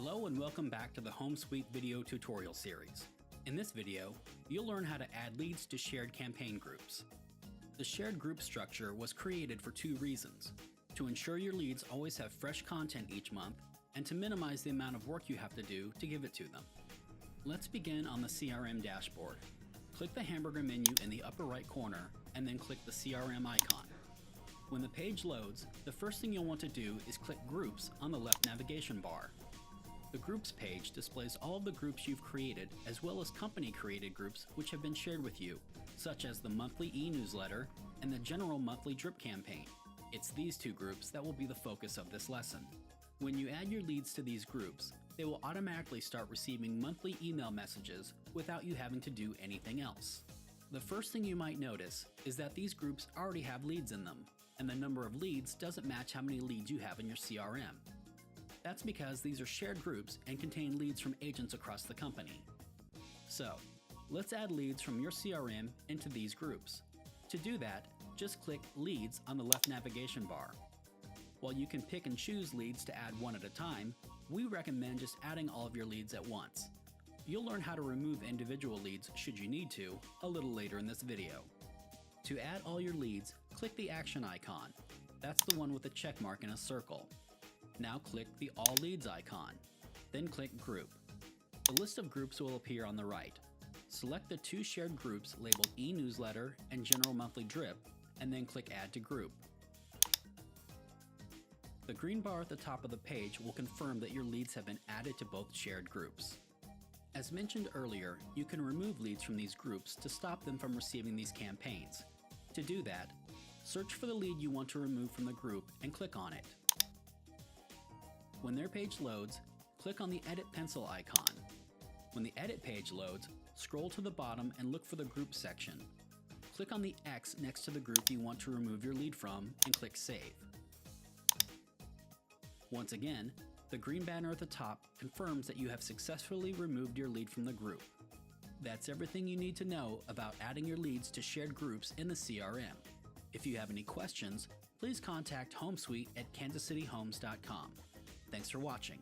Hello and welcome back to the Home Suite video tutorial series. In this video, you'll learn how to add leads to shared campaign groups. The shared group structure was created for two reasons: to ensure your leads always have fresh content each month, and to minimize the amount of work you have to do to give it to them. Let's begin on the CRM dashboard. Click the hamburger menu in the upper right corner and then click the CRM icon. When the page loads, the first thing you'll want to do is click Groups on the left navigation bar. The Groups page displays all of the groups you've created, as well as company-created groups which have been shared with you, such as the monthly e-newsletter and the general monthly drip campaign. It's these two groups that will be the focus of this lesson. When you add your leads to these groups, they will automatically start receiving monthly email messages without you having to do anything else. The first thing you might notice is that these groups already have leads in them, and the number of leads doesn't match how many leads you have in your CRM. That's because these are shared groups and contain leads from agents across the company. So, let's add leads from your CRM into these groups. To do that, just click Leads on the left navigation bar. While you can pick and choose leads to add one at a time, we recommend just adding all of your leads at once. You'll learn how to remove individual leads should you need to a little later in this video. To add all your leads, click the action icon. That's the one with the check mark in a circle. Now click the All Leads icon, then click Group. The list of groups will appear on the right. Select the two shared groups labeled e-newsletter and general monthly drip, and then click Add to Group. The green bar at the top of the page will confirm that your leads have been added to both shared groups. As mentioned earlier, you can remove leads from these groups to stop them from receiving these campaigns. To do that, search for the lead you want to remove from the group and click on it. When their page loads, click on the Edit Pencil icon. When the Edit page loads, scroll to the bottom and look for the Group section. Click on the X next to the group you want to remove your lead from and click Save. Once again, the green banner at the top confirms that you have successfully removed your lead from the group. That's everything you need to know about adding your leads to shared groups in the CRM. If you have any questions, please contact HomeSuite at kansascityhomes.com. Thanks for watching.